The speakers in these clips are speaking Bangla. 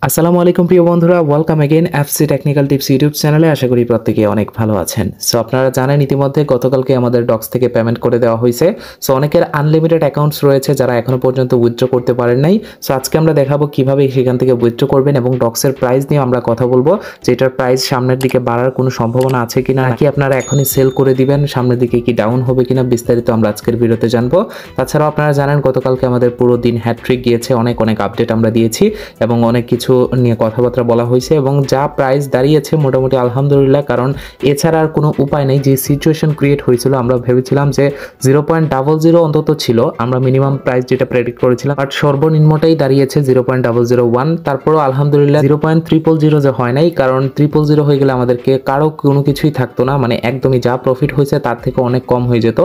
আসসালামু আলাইকুম প্রিয় বন্ধুরা, welcome again FC technical tips YouTube চ্যানেলে। আশা করি প্রত্যেকে অনেক ভালো আছেন। সো আপনারা জানেন ইতিমধ্যে গতকালকে আমাদের ডক্স থেকে পেমেন্ট করে দেওয়া হয়েছে। সো অনেকের আনলিমিটেড অ্যাকাউন্টস রয়েছে যারা এখনো পর্যন্ত উইথড্র করতে পারেন নাই। সো আজকে আমরা দেখাবো কিভাবে সেখান থেকে উইথড্র করবেন এবং ডক্সের প্রাইস নিয়ে আমরা কথা বলবো, যে এটার প্রাইস সামনের দিকে বাড়ার কোনো সম্ভাবনা আছে কিনা, নাকি আপনারা এখনই সেল করে দিবেন, সামনের দিকে কি ডাউন হবে কিনা, বিস্তারিত আমরা আজকের ভিডিওতে জানবো। তাছাড়াও আপনারা জানেন গতকালকে আমাদের পুরো দিন হ্যাট্রিক গিয়েছে, অনেক আপডেট আমরা দিয়েছি এবং অনেক কিছু নিয়ে কথাবার্তা বলা হয়েছে এবং যা প্রাইস দাঁড়িয়েছে মোটামুটি আলহামদুলিল্লাহ। কারণ এছাড়া আর কোনো উপায় নেই। যে সিচুয়েশন ক্রিয়েট হয়েছিল, আমরা ভেবেছিলাম যে 0.00 অন্তত ছিল, আমরা মিনিমাম প্রাইস যেটা প্রেডিক্ট করেছিলাম, বাট সর্বনিম্নটাই দাঁড়িয়েছে 0.001। তারপরও আলহামদুলিল্লাহ 0.000 যে হয় নাই, কারণ 000 হয়ে গেলে আমাদেরকে কারো কোনো কিছুই থাকতো না, মানে একদমই যা প্রফিট হয়েছে তার থেকে অনেক কম হয়ে যেত।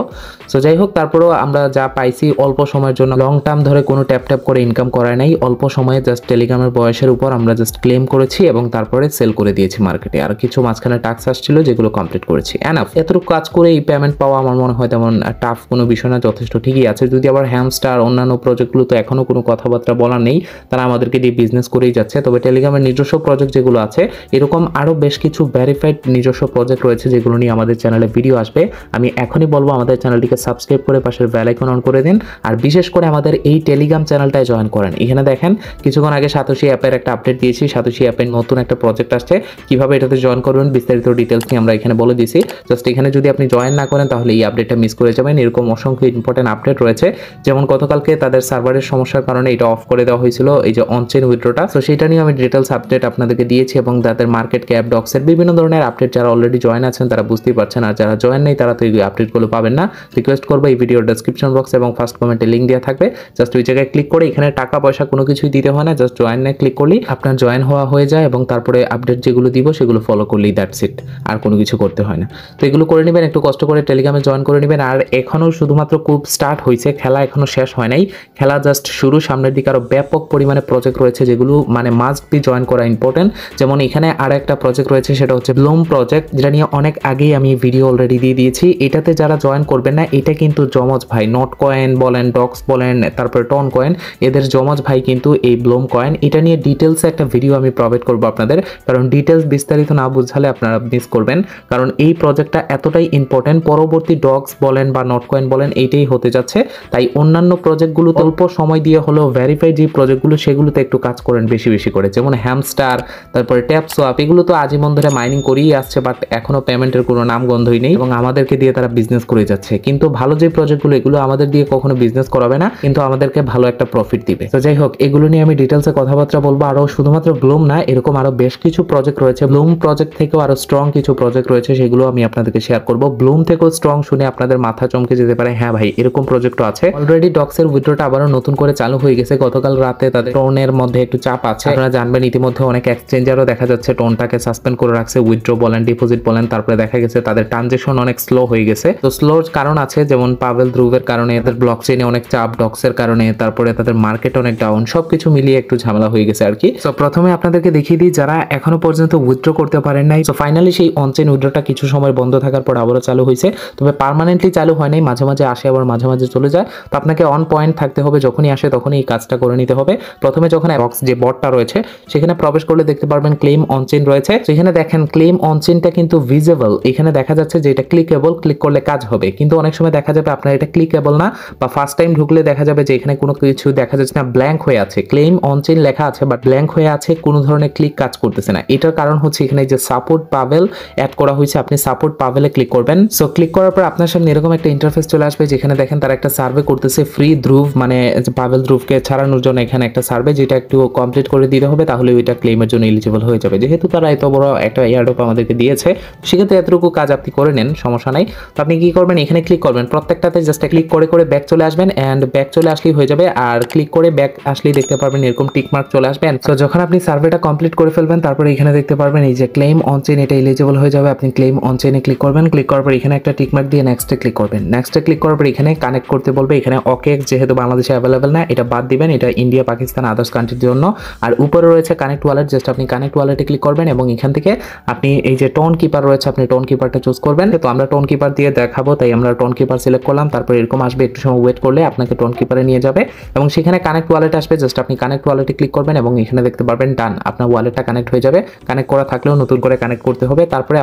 সো যাই হোক, তারপরও আমরা যা পাইছি অল্প সময়ের জন্য, লং টার্ম ধরে কোনো ট্যাপ করে ইনকাম করায় নাই, অল্প সময়ে জাস্ট টেলিগ্রামের বয়সের উপর আমরা জাস্ট ক্লেম করেছি এবং তারপরে সেল করে দিয়েছি মার্কেটে। আর কিছু মাঝখানে টাস্ক আসছিল যেগুলো কমপ্লিট করেছি। এনাফ, এতটুকু কাজ করে এই পেমেন্ট পাওয়া আমার মনে হয় তেমন টাফ কোনো বিষয় না, যথেষ্ট ঠিকই আছে। যদি আবার হ্যামস্টার অন্যান্য প্রজেক্টগুলো তো এখনও কোনো কথাবার্তা বলা নেই, তারা আমাদেরকে দিয়ে বিজনেস করেই যাচ্ছে। তবে টেলিগ্রামের নিজস্ব প্রজেক্ট যেগুলো আছে, এরকম আরও বেশ কিছু ভেরিফাইড নিজস্ব প্রজেক্ট রয়েছে যেগুলো নিয়ে আমাদের চ্যানেলে ভিডিও আসবে। আমি এখনই বলবো আমাদের চ্যানেলটিকে সাবস্ক্রাইব করে পাশের বেল আইকন অন করে দিন, আর বিশেষ করে আমাদের এই টেলিগ্রাম চ্যানেলটায় জয়েন করেন। এখানে দেখেন কিছুক্ষণ আগে সাতোশি অ্যাপের একটা আপডেট দিয়েছি। সাতোশি অ্যাপের নতুন একটা প্রজেক্ট আসছে, কিভাবে এটাতে জয়েন করবেন বিস্তারিত ডিটেলস নিয়ে আমরা এখানে বলে দিয়েছি। জাস্ট এখানে যদি আপনি জয়েন না করেন তাহলে এই আপডেটটা মিস করে যাবেন। এরকম অসংখ্য ইম্পর্টেন্ট আপডেট রয়েছে, যেমন গতকালকে তাদের সার্ভারের সমস্যার কারণে এটা অফ করে দেওয়া হয়েছিল, এই যে অনচেইন উইথড্রটা। তো সেটা নিয়ে আমি ডিটেলস আপডেট আপনাদেরকে দিয়েছি এবং তাদের মার্কেট ক্যাপ, ডক্সের বিভিন্ন ধরনের আপডেট যারা অলরেডি জয়েন আছেন তারা বুঝতেই পারছেন, আর যারা জয়েন নেই তারা তো এই আপডেটগুলো পাবেন না। রিকোয়েস্ট করবো এই ভিডিওর ডেসক্রিপশন বক্স এবং ফার্স্ট কমেন্টে লিঙ্ক দেওয়া থাকবে, জাস্ট ওই জায়গায় ক্লিক করে, এখানে টাকা পয়সা কোনো কিছুই দিতে হয় না, জাস্ট জয়েনে ক্লিক করলেই আপনার জয়েন হওয়া হয়ে যায় এবং তারপরে আপডেট যেগুলো দিব সেগুলো ফলো করলেই দ্যাটস ইট, আর কোনো কিছু করতে হয় না। তো এগুলো করে নেবেন, একটু কষ্ট করে টেলিগ্রামে জয়েন করে নেবেন। আর এখনও শুধুমাত্র খুব স্টার্ট হয়েছে, খেলা এখনও শেষ হয় নাই, খেলা জাস্ট শুরু। সামনের দিকে আরও ব্যাপক পরিমাণে প্রজেক্ট রয়েছে যেগুলো মানে মাস্ট বি জয়েন করা ইম্পর্টেন্ট। যেমন এখানে আর একটা প্রজেক্ট রয়েছে, সেটা হচ্ছে ব্লুম প্রজেক্ট, যেটা নিয়ে অনেক আগেই আমি ভিডিও অলরেডি দিয়ে দিয়েছি। এটাতে যারা জয়েন করবেন না, এটা কিন্তু জমজ ভাই, নট কয়েন বলেন, ডক্স বলেন, তারপরে টন কয়েন, এদের জমজ ভাই কিন্তু এই ব্লুম কয়েন। এটা নিয়ে ডিটেলসে একটা ভিডিও আমি প্রোভাইড করবো আপনাদের, কারণ ডিটেলস বিস্তারিত না বুঝালে আপনারা মিস করবেন। কারণ এই প্রজেক্টটা এতটাই ইম্পর্টেন্ট, পরবর্তী ডক্স বলেন বা নট কয়েন বলেন এইটাই হতে যাচ্ছে। তাই অন্যান্য প্রজেক্টগুলো অল্প সময় দিয়ে হলেও ভেরিফাইড যে প্রজেক্টগুলো সেগুলোতে একটু কাজ করেন বেশি করে, যেমন হ্যামস্টার, তারপরে ট্যাপ সোয়াপ, এগুলো তো আজীবন ধরে মাইনিং করেই আসছে, বাট এখনো পেমেন্টের কোনো নাম গন্ধই নেই এবং আমাদেরকে দিয়ে তারা বিজনেস করে যাচ্ছে। কিন্তু ভালো যে প্রজেক্টগুলো, এগুলো আমাদের দিয়ে কখনো বিজনেস করাবে না, কিন্তু আমাদেরকে ভালো একটা প্রফিট দিবে। তো যাই হোক, এগুলো নিয়ে আমি ডিটেলসে কথাবার্তা বলবো। আরও শুধুমাত্র ব্লুম না, এরকম আরও বেশ কিছু প্রজেক্ট রয়েছে। ব্লুম প্রজেক্ট থেকেও আরও স্ট্রং কিছু প্রজেক্ট রয়েছে, সেগুলো আমি আপনাদেরকে শেয়ার করবো। ব্লুম থেকেও স্ট্রং শুনে আপনাদের মাথা চমকে যেতে পারে, হ্যাঁ ভাই এরকম প্রজেক্টও আছে। অলরেডি ডক্সের উইথড্রটা আবারও নতুন করে চালু হয়ে গেছে। গতকাল রাতে তাদের টোনের মধ্যে একটু চাপ আছে, আপনারা জানবেন। ইতিমধ্যে অনেক এক্সচেঞ্জারও দেখা যাচ্ছে টোনটাকে সাসপেন্ড করে রাখছে, উইথড্র বলেন, ডিপোজিট বলেন। তারপরে দেখা গেছে তাদের ট্রানজেকশন অনেক স্লো হয়ে গেছে। তো স্লোর কারণ আছে, যেমন পাভেল ধ্রুবের কারণে, তাদের ব্লক চেইনে অনেক চাপ, ডক্সের কারণে, তারপরে তাদের মার্কেট অনেক ডাউন, সবকিছু মিলিয়ে একটু ঝামেলা হয়ে গেছে আর কি। তো প্রথমে আপনাদেরকে দেখিয়ে দিই যারা এখনো পর্যন্ত উইথড্র করতে পারেন নাই। তো ফাইনালি সেই অনচেইন উইথড্রটা কিছু সময় বন্ধ থাকার পর আবারও চালু হয়েছে, তবে পার্মানেন্টলি চালু হয় নাই, মাঝে মাঝে আসে আবার মাঝে মাঝে চলে যায়। তো আপনাকে অন পয়েন্ট থাকতে হবে, যখনই আসে তখনই এই কাজটা করে নিতে হবে। প্রথমে যখন বক্স যে বটটা রয়েছে সেখানে প্রবেশ করলে দেখতে পারবেন ক্লেম অনচেইন রয়েছে। সেখানে দেখেন ক্লেম অনচেইনটা কিন্তু ভিজিবল, এখানে দেখা যাচ্ছে যে এটা ক্লিকেবল, ক্লিক করলে কাজ হবে। কিন্তু অনেক সময় দেখা যাবে আপনার এটা ক্লিকেবল না, বা ফার্স্ট টাইম ঢুকলে দেখা যাবে যে এখানে কোনো কিছু দেখা যাচ্ছে না, ব্ল্যাঙ্ক হয়ে আছে। ক্লেম অনচেইন লেখা আছে বাট ব্ল্যাঙ্ক হয়ে আছে, কোনো ধরনের ক্লিক কাজ করতেছে না। এটার কারণ হচ্ছে এখানে যে সাপোর্ট পাভেল অ্যাড করা হয়েছে, আপনি সাপোর্ট পাভেলে ক্লিক করবেন। সো ক্লিক করার পর আপনার সামনে এরকম একটা ইন্টারফেস চলে আসবে, যেখানে দেখেন তারা একটা সার্ভে করতেছে ফ্রি ধ্রুব, মানে পাভেল ধ্রুবকে ছাড়ানোর জন্য এখানে একটা সার্ভে, যেটা একটু কমপ্লিট করে দিতে হবে, তাহলে ওইটা ক্লেমের জন্য এলিজিবল হয়ে যাবে। যেহেতু তারা এত বড় একটা এয়ারড্রপ আমাদেরকে দিয়েছে, সেক্ষেত্রে এতটুকু কাজ আপনি করে নেন, সমস্যা নাই। তো আপনি কি করবেন, এখানে ক্লিক করবেন, প্রত্যেকটাতে জাস্ট ক্লিক করে ব্যাক চলে আসবেন, অ্যান্ড ব্যাক চলে আসলেই হয়ে যাবে। আর ক্লিক করে ব্যাক আসলেই দেখতে পারবেন এরকম টিক মার্ক চলে আসবেন। তো যখন আপনি সার্ভেটা কমপ্লিট করে ফেলবেন, তারপরে এখানে দেখতে পারবেন এই যে ক্লেম অনচেইন, এটা এলিজিবল হয়ে যাবে। আপনি ক্লেম অনচেইনে ক্লিক করবেন, ক্লিক করার পর এখানে একটা টিক মার্ক দিয়ে নেক্সটে ক্লিক করবেন। নেক্সটে ক্লিক করার পর এখানে কানেক্ট করতে বলবে, এখানে ওকে, যেহেতু বাংলাদেশে অ্যাভেলেবেল না এটা বাদ দিবেন, এটা ইন্ডিয়া, পাকিস্তান, আদার্স কান্ট্রির জন্য। আর উপরে রয়েছে কানেক্ট ওয়ালেট, জাস্ট আপনি কানেক্ট ওয়ালেটে ক্লিক করবেন এবং এখান থেকে আপনি এই যে টোন কিপার রয়েছে, আপনি টোন কিপারটা চুজ করবেন। তো আমরা টোন কিপার দিয়ে দেখাবো, তাই আমরা টোন কিপার সিলেক্ট করলাম। তারপর এরকম আসবে, একটু সময় ওয়েট করলে আপনাকে টোন কিপারে নিয়ে যাবে এবং সেখানে কানেক্ট ওয়ালেট আসবে, জাস্ট আপনি কানেক্ট ওয়ালেটে ক্লিক করবেন এবং এখানে দেখতে পারবেন ডান, আপনার ওয়ালেটটা কানেক্ট হয়ে যাবে। কানেক্ট করা থাকলেও নতুন করে কানেক্ট করতে হবে। তারপরে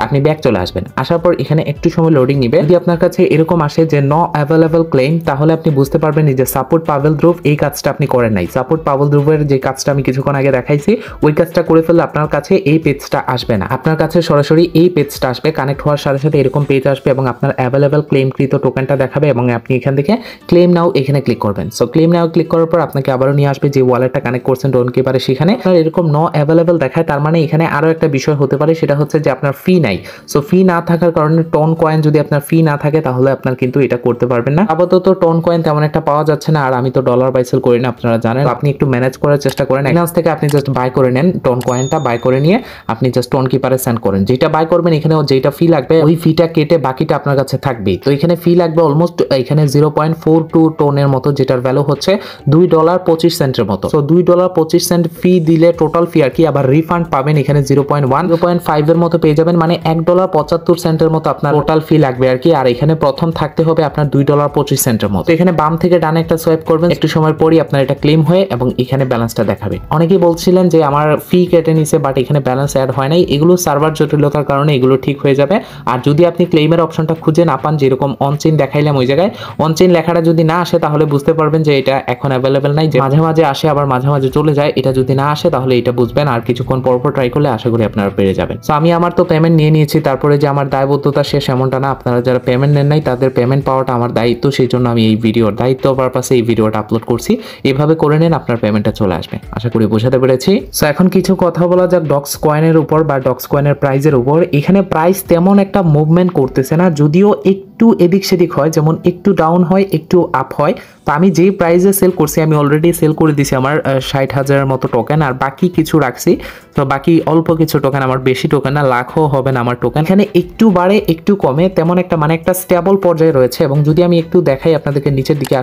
আপনি ব্যাক চলে আসবেন। আসার পর এখানে একটু সময় লোডিং নিবে। যদি আপনার কাছে এরকম আসে যে নো অ্যাভেলেবল ক্লেম, তাহলে আপনি বুঝতে পারবেন যে সাপোর্ট পাভেল ধ্রুব এই কাজটা আপনি করেন নাই। সাপোর্ট পাভেল ধ্রুবের যে কাজটা আমি কিছুক্ষণ আগে দেখাইছি, ওই কাজটা করে ফেললে আপনার কাছে এই পেজটা আসবে না, আপনার কাছে সরাসরি এই পেজটা আসবে। কানেক্ট হওয়ার সাথে সাথে এরকম পেজ আসবে এবং আপনার অ্যাভেলেবল ক্লেমকৃত টোকেনটা দেখাবে এবং আপনি এখান থেকে ক্লেম নাও এখানে ক্লিক করবেন। সো ক্লেম নাও ক্লিক করার পর আপনাকে আবারও নিয়ে আসবে যে ওয়ালেটটা কানেক্ট করছেন ডোন কিপারে, সেখানে আপনার এরকম নো অ্যাভেলেবল দেখায়। তার মানে এখানে আরো একটা বিষয় হতে পারে, সেটা হচ্ছে যে আপনার ফি নাই। সো ফি না থাকার কারণে টোন কয়েন যদি আপনার ফি না থাকে তাহলে আপনার কিন্তু এটা করতে পারবেন না। আপাতত টোন কয়েন তেমন একটা পাওয়া যাচ্ছে না, আর আমি তো ডলার বাই সেল করি না, আপনারা জানেন। আপনি একটু ম্যানেজ করার চেষ্টা করেন। এখান থেকে আপনি জাস্ট বাই করে নেন টোন কয়েনটা, বাই করে নিয়ে আপনি জাস্ট টোন কিপারে সেন্ড করেন। যেটা বাই করবেন এখানে যেটা ফি লাগবে ওই ফিটা কেটে বাকিটা আপনার কাছে থাকবে। তো এখানে ফি লাগবে অলমোস্ট এখানে 0.42 টোনের মতো, যেটার ভ্যালু হচ্ছে $2.25 মতো। তো $2.25 ফি দিলে টোটাল ফি আর কি, আবার রিফান্ড পাবেন এখানে 0.5 এর মতো পেয়ে যাবেন, মানে $1.75 মতো আপনার টোটাল ফি লাগবে আর কি। আর এখানে প্রথম থাকতে হবে আপনার $2.25 মতো। এখানে বাম থেকে ডানে একটা সোয়াইপ করবেন, একটু সময় পরই আপনার এটা ক্লেম হয়ে এবং এখানে ব্যালেন্সটা দেখাবে। অনেকেই বলছিলেন যে আমার ফি কেটে নিছে বাট এখানে ব্যালেন্স অ্যাড হয় নাই, এগুলো সার্ভার জটিলতার কারণে এগুলো ঠিক হয়ে যাবে। আর যদি আপনি ক্লেমের অপশনটা খুঁজে না পান, যেরকম অনচেইন দেখাইলাম ওই জায়গায় অনচেইন লেখাটা যদি না আসে তাহলে বুঝতে পারবেন যে এটা এখন অ্যাভেলেবেল নাই। যে মাঝে মাঝে আসে আবার মাঝে মাঝে চলে যায়, এটা যদি না আসে তাহলে এটা বুঝবেন। আর কিছুক্ষণ পর ট্রাই করলে আশা করি আপনারা পেরে যাবেন। তো আমি আমার তো পেমেন্ট নিয়ে নিয়েছি, তারপরে যে আমার দায়বদ্ধতা শেষ এমনটা না। আপনারা যারা পেমেন্ট নেন নাই তাদের পেমেন্ট পাওয়াটা আমার দায়িত্ব, সেই জন্য আমি এই ভিডিওর দায়িত্ব পারপাসে এই ভিডিওটা আপলোড করছি। এভাবে করে নেন, আপনার পেমেন্টটা চলে আসবে। আশা করি বোঝাতে পেরেছি। সো এখন কিছু কথা বলা যাক ডক্স কয়েনের উপর বা ডক্স কয়েনের প্রাইজের উপর। এখানে প্রাইস তেমন একটা মুভমেন্ট করতেছে না, যদিও একটু এদিক সেদিক হয়, যেমন একটু ডাউন হয় একটু আপ হয়। তো আমি যেই প্রাইসে সেল করছি আমি অলরেডি সেল করে দিছি আমার 60,000-এর মতো টোকেন, আর বাকি কিছু রাখছি। তো বাকি অল্প কিছু টোকেন, আমার বেশি টোকেন না, লাখও হবে না আমার টোকেন। এখানে একটু বাড়ে একটু কমে, তেমন একটা মানে একটা স্টেবল পর্যায়ে রয়েছে। এবং যদি আমি একটু দেখাই আপনাদেরকে নিচের দিকে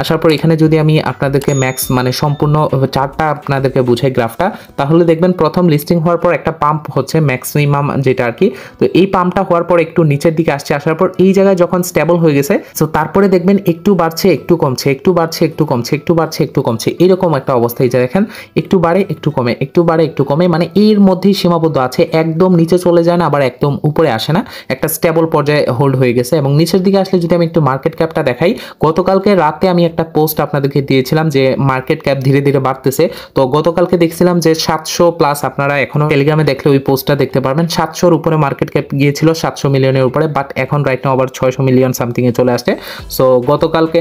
আসার পর এখানে যদি আমি আপনাদেরকে ম্যাক্স মানে সম্পূর্ণ চার্টটা আপনাদেরকে বুঝাই গ্রাফটা, তাহলে দেখবেন প্রথম লিস্টিং হওয়ার পর একটা পাম্প হচ্ছে ম্যাক্সিমাম যেটা আর কি। তো এই পাম্পটা হওয়ার পর একটু নিচের দিকে আসার পর এই জায়গায় যখন স্টেবল হয়ে গেছে, তো তারপরে দেখবেন একটু বাড়ছে একটু কমছে, একটু বাড়ছে একটু কমছে, একটু বাড়ছে একটু কমছে, এরকম একটা অবস্থা। এই যে দেখেন একটু বাড়ে একটু কমে, একটু বাড়ে একটু কমে, মানে এর মধ্যেই সীমাবদ্ধ আছে, একদম নিচে চলে যায় না আবার একদম উপরে আসে না, একটা স্টেবল পর্যায়ে হোল্ড হয়ে গেছে। এবং নিচের দিকে আসলে যদি আমি একটু মার্কেট ক্যাপটা দেখাই, গতকালকে রাতে আমি একটা পোস্ট আপনাদেরকে দিয়েছিলাম যে মার্কেট ক্যাপ ধীরে ধীরে বাড়তেছে। তো গতকালকে দেখছিলাম যে 700+, আপনারা এখনো টেলিগ্রামে দেখলে ওই পোস্টটা দেখতে পারবেন, 700-র উপরে মার্কেট ক্যাপ গিয়েছিল, 700 মিলিয়নের উপরে, বাট এখন রাইট নাও আবার 600 মিলিয়ন সামথিং এ চলে আসছে। সো গতকালকে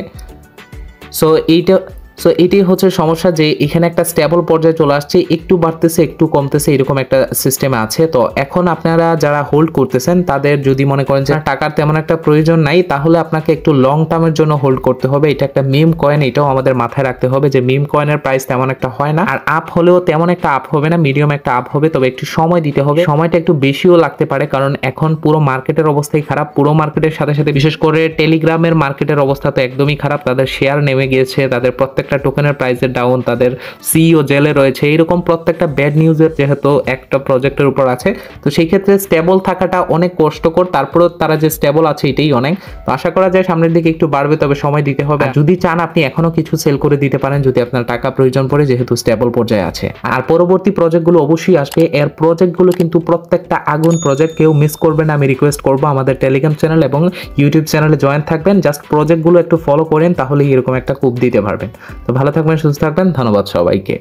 এটাই হচ্ছে সমস্যা, যে এখানে একটা স্টেবল পর্যায়ে চলে আসছে, একটু বাড়তেছে একটু কমতেছে, এরকম একটা সিস্টেমে আছে। তো এখন আপনারা যারা হোল্ড করতেছেন তাদের যদি মনে করেন যে টাকার তেমন একটা প্রয়োজন নাই, তাহলে আপনাকে একটু লং টার্মের জন্য হোল্ড করতে হবে। এটা একটা মিম কয়েন, এটাও আমাদের মাথায় রাখতে হবে যে মিম কয়েনের প্রাইস তেমন একটা হয় না, আর আপ হলেও তেমন একটা আপ হবে না, মিডিয়াম একটা আপ হবে, তবে একটু সময় দিতে হবে। সময়টা একটু বেশিও লাগতে পারে, কারণ এখন পুরো মার্কেটের অবস্থাই খারাপ। পুরো মার্কেটের সাথে সাথে বিশেষ করে টেলিগ্রামের মার্কেটের অবস্থা তো একদমই খারাপ, তাদের শেয়ার নেমে গিয়েছে, তাদের প্রত্যেকটা টোকেনের প্রাইসের ডাউন, তাদের সিইও জেলে রয়েছে, এরকম প্রত্যেকটা ব্যাড নিউজের যেহেতু একটা প্রজেক্টের উপর আছে। তো সেই ক্ষেত্রে স্টেবল থাকাটা অনেক কষ্টকর, তারপরেও তারা যে স্টেবল আছে এটাই অনেক। তো আশা করা যায় সামনের দিকে একটু বাড়বে, তবে সময় দিতে হবে। যদি চান আপনি এখনো কিছু সেল করে দিতে পারেন যদি আপনার টাকা প্রয়োজন পড়ে, যেহেতু স্টেবল পর্যায়ে আছে। আর পরবর্তী প্রজেক্টগুলো অবশ্যই আসবে, এর প্রজেক্টগুলো কিন্তু প্রত্যেকটা আগুন প্রজেক্ট, কেউ মিস করবে না। আমি রিকোয়েস্ট করবো আমাদের টেলিগ্রাম চ্যানেল এবং ইউটিউব চ্যানেলে জয়েন থাকবেন, জাস্ট প্রজেক্টগুলো একটু ফলো করেন, তাহলে এরকম একটা কুপ দিতে পারবেন। তো ভালো থাকবেন, সুস্থ থাকবেন, ধন্যবাদ সবাইকে।